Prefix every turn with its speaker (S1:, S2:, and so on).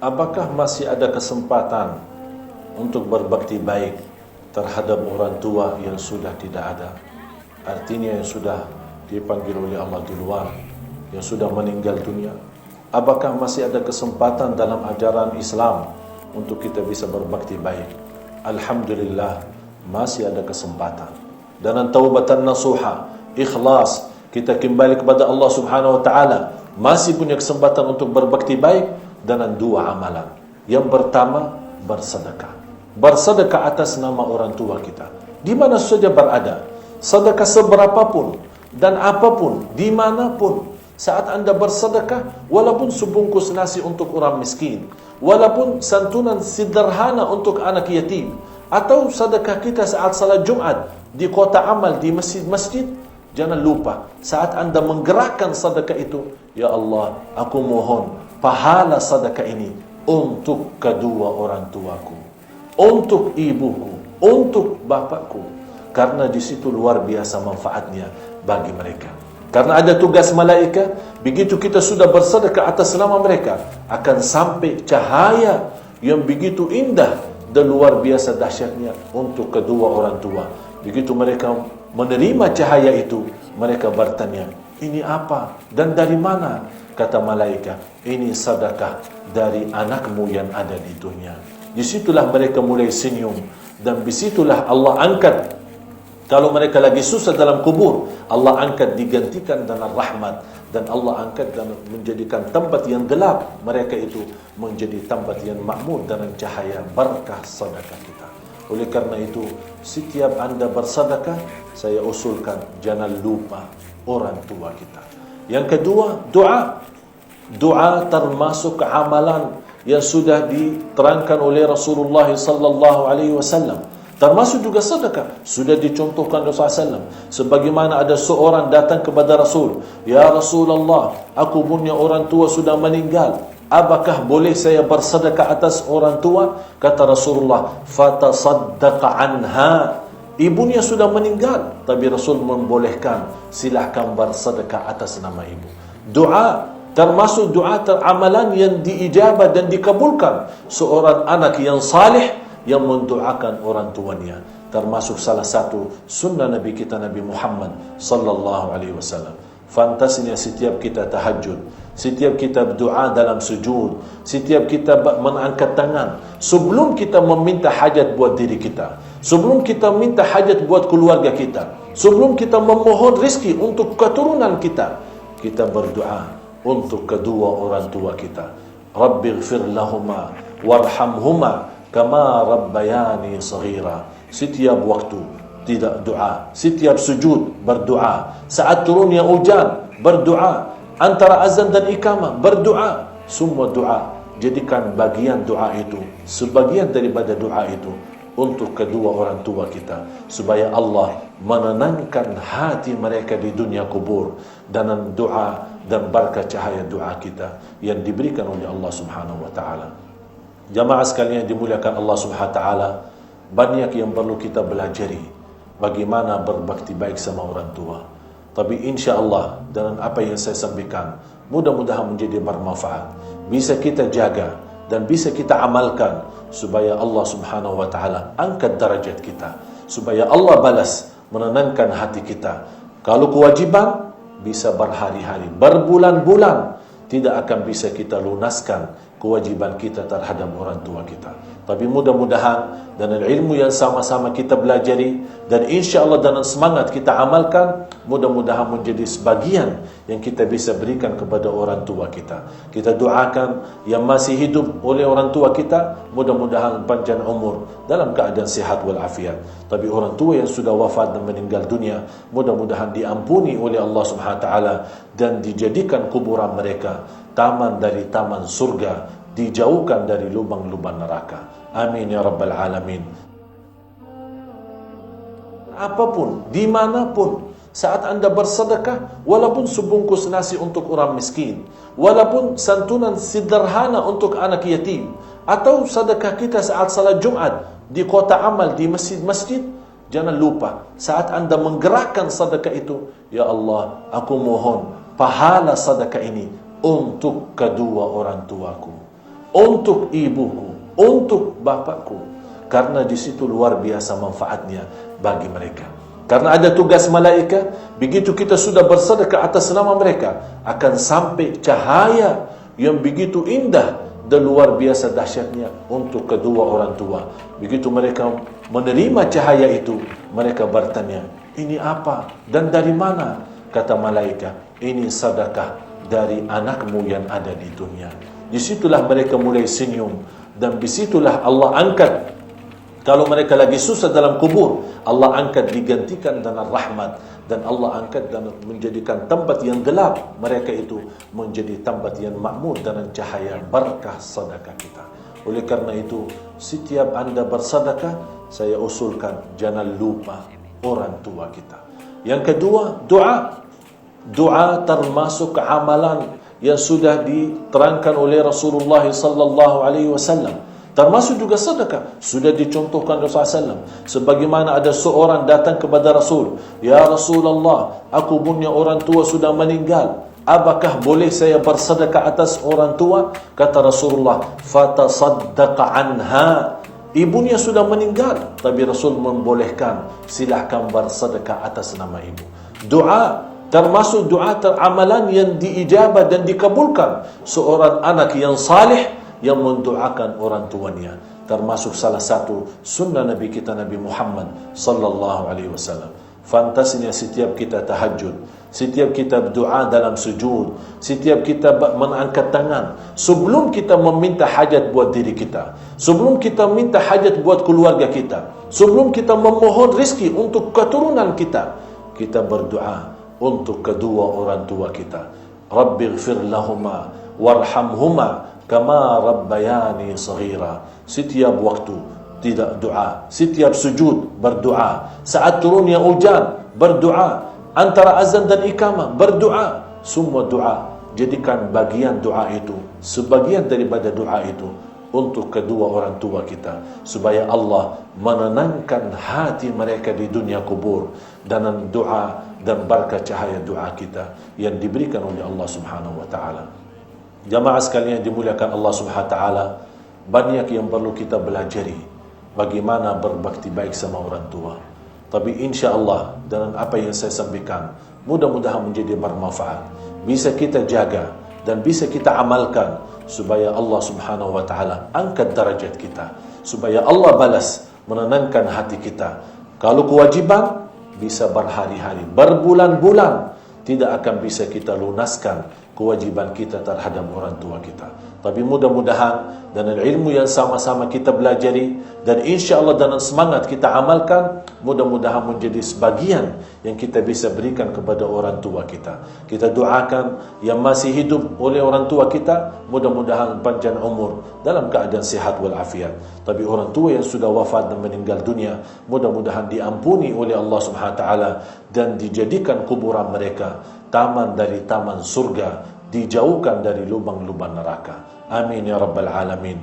S1: Apakah masih ada kesempatan untuk berbakti baik terhadap orang tua yang sudah tidak ada? Artinya yang sudah dipanggil oleh Allah di luar, yang sudah meninggal dunia. Apakah masih ada kesempatan dalam ajaran Islam untuk kita bisa berbakti baik? Alhamdulillah, masih ada kesempatan. Dan taubatan nasuha, ikhlas, kita kembali kepada Allah Subhanahu wa taala, masih punya kesempatan untuk berbakti baik dengan dua amalan. Yang pertama, bersedekah. Bersedekah atas nama orang tua kita, di mana saja berada. Sedekah seberapapun dan apapun, dimanapun. Saat anda bersedekah, walaupun sebungkus nasi untuk orang miskin, walaupun santunan sederhana untuk anak yatim, atau sedekah kita saat salat Jumat di kota amal, di masjid-masjid, jangan lupa saat anda menggerakkan sedekah itu, ya Allah, aku mohon pahala sedekah ini untuk kedua orang tuaku, untuk ibuku, untuk bapakku, karena di situ luar biasa manfaatnya bagi mereka. Karena ada tugas malaikat, begitu kita sudah bersedekah atas nama mereka, akan sampai cahaya yang begitu indah dan luar biasa dahsyatnya untuk kedua orang tua. Begitu mereka menerima cahaya itu, mereka bertanya, ini apa dan dari mana? Kata malaikat, ini sedekah dari anakmu yang ada di dunia. Disitulah mereka mulai senyum, dan disitulah Allah angkat. Kalau mereka lagi susah dalam kubur, Allah angkat digantikan dengan rahmat, dan Allah angkat dan menjadikan tempat yang gelap mereka itu menjadi tempat yang makmur dengan cahaya berkah sedekah kita. Oleh karena itu, setiap anda bersedekah, saya usulkan jangan lupa orang tua kita. Yang kedua, doa. Doa termasuk amalan yang sudah diterangkan oleh Rasulullah sallallahu alaihi wasallam. Termasuk juga sedekah. Sudah dicontohkan Rasulullah SAW. Sebagaimana ada seorang datang kepada Rasul, ya Rasulullah, aku punya orang tua sudah meninggal, apakah boleh saya bersedekah atas orang tua? Kata Rasulullah, fatasaddaqa anha. Ibunya sudah meninggal, tapi Rasul membolehkan, silahkan bersedekah atas nama ibu. Doa, termasuk doa teramalan yang diijabah dan dikabulkan. Seorang anak yang salih yang mendoakan orang tuanya, termasuk salah satu sunnah Nabi kita, Nabi Muhammad sallallahu alaihi wasallam. Fantasnya setiap kita tahajud, setiap kita berdoa dalam sujud, setiap kita mengangkat tangan, sebelum kita meminta hajat buat diri kita, sebelum kita minta hajat buat keluarga kita, sebelum kita memohon rezeki untuk keturunan kita, kita berdoa untuk kedua orang tua kita. Rabbighfir lahuma warhamhuma kama rabbayani saghira. Setiap waktu tidak doa, setiap sujud berdoa, saat turunnya hujan berdoa, antara azan dan iqamah berdoa. Semua doa, jadikan bagian doa itu, sebagian daripada doa itu untuk kedua orang tua kita, supaya Allah menenangkan hati mereka di dunia kubur dengan doa dan berkah cahaya doa kita yang diberikan oleh Allah Subhanahu wa taala. Jamaah sekalian dimuliakan Allah Subhanahu wa taala, banyak yang perlu kita belajari bagaimana berbakti baik sama orang tua. Tapi insya-Allah dengan apa yang saya sampaikan, mudah-mudahan menjadi bermanfaat, bisa kita jaga dan bisa kita amalkan, supaya Allah Subhanahu wa taala angkat derajat kita, supaya Allah balas menenangkan hati kita. Kalau kewajiban bisa berhari-hari, berbulan-bulan tidak akan bisa kita lunaskan kewajiban kita terhadap orang tua kita. Tapi mudah-mudahan dengan ilmu yang sama-sama kita belajari, dan insya Allah dengan semangat kita amalkan, mudah-mudahan menjadi sebagian yang kita bisa berikan kepada orang tua kita. Kita doakan yang masih hidup oleh orang tua kita, mudah-mudahan panjang umur dalam keadaan sehat walafiat. Tapi orang tua yang sudah wafat dan meninggal dunia, mudah-mudahan diampuni oleh Allah Subhanahu wa taala dan dijadikan kuburan mereka taman dari taman surga, dijauhkan dari lubang-lubang neraka. Amin ya rabbal alamin. Apapun, dimanapun, saat anda bersedekah, walaupun sebungkus nasi untuk orang miskin, walaupun santunan sederhana untuk anak yatim, atau sedekah kita saat salat Jumat di kota amal, di masjid-masjid, jangan lupa saat anda menggerakkan sedekah itu, ya Allah, aku mohon pahala sedekah ini untuk kedua orang tuaku, untuk ibuku, untuk bapakku. Karena di situ luar biasa manfaatnya bagi mereka. Karena ada tugas malaikat, begitu kita sudah bersedekah atas nama mereka, akan sampai cahaya yang begitu indah dan luar biasa dahsyatnya untuk kedua orang tua. Begitu mereka menerima cahaya itu, mereka bertanya, ini apa dan dari mana? Kata malaikat, ini sedekah dari anakmu yang ada di dunia. Disitulah mereka mulai senyum, dan disitulah Allah angkat. Kalau mereka lagi susah dalam kubur, Allah angkat digantikan dengan rahmat, dan Allah angkat dan menjadikan tempat yang gelap mereka itu menjadi tempat yang makmur dengan cahaya berkah sedekah kita. Oleh karena itu, setiap anda bersedekah, saya usulkan jangan lupa orang tua kita. Yang kedua, doa. Doa termasuk amalan yang sudah diterangkan oleh Rasulullah sallallahu alaihi wasallam. Termasuk juga sedekah. Sudah dicontohkan Rasulullah SAW. Sebagaimana ada seorang datang kepada Rasul. Ya Rasulullah, aku punya orang tua sudah meninggal. Apakah boleh saya bersedekah atas orang tua? Kata Rasulullah, fatasaddaqa anha. Ibunya sudah meninggal, tapi Rasul membolehkan, silahkan bersedekah atas nama ibu. Doa, termasuk doa teramalan yang diijabah dan dikabulkan. Seorang anak yang salih yang mendoakan orang tuanya, termasuk salah satu sunnah Nabi kita Nabi Muhammad sallallahu alaihi wasallam. Fantasinya setiap kita tahajud, setiap kita berdoa dalam sujud, setiap kita mengangkat tangan, sebelum kita meminta hajat buat diri kita, sebelum kita minta hajat buat keluarga kita, sebelum kita memohon rezeki untuk keturunan kita, kita berdoa untuk kedua orang tua kita. Rabbighfir lahuma warhamhuma kama rabbayani saghira. Setiap waktu tidak doa, setiap sujud berdoa, saat turunnya hujan berdoa, antara azan dan iqamah berdoa. Semua doa, jadikan bagian doa itu, sebagian daripada doa itu untuk kedua orang tua kita, supaya Allah menenangkan hati mereka di dunia kubur dengan doa dan berkah cahaya doa kita yang diberikan oleh Allah Subhanahu wa taala. Jamaah sekalian yang dimuliakan Allah Subhanahu wa taala, banyak yang perlu kita belajari bagaimana berbakti baik sama orang tua. Tapi insya-Allah dengan apa yang saya sampaikan, mudah-mudahan menjadi bermanfaat, bisa kita jaga dan bisa kita amalkan, supaya Allah Subhanahu wa taala angkat derajat kita, supaya Allah balas menenangkan hati kita. Kalau kewajiban bisa berhari-hari, berbulan-bulan tidak akan bisa kita lunaskan kewajiban kita terhadap orang tua kita. Tapi mudah-mudahan dengan ilmu yang sama-sama kita belajari, dan insya-Allah dengan semangat kita amalkan, mudah-mudahan menjadi sebagian yang kita bisa berikan kepada orang tua kita. Kita doakan yang masih hidup oleh orang tua kita, mudah-mudahan panjang umur dalam keadaan sehat walafiat. Tapi orang tua yang sudah wafat dan meninggal dunia, mudah-mudahan diampuni oleh Allah Subhanahu wa taala dan dijadikan kuburan mereka taman dari taman surga, dijauhkan dari lubang-lubang neraka. Amin ya rabbal alamin.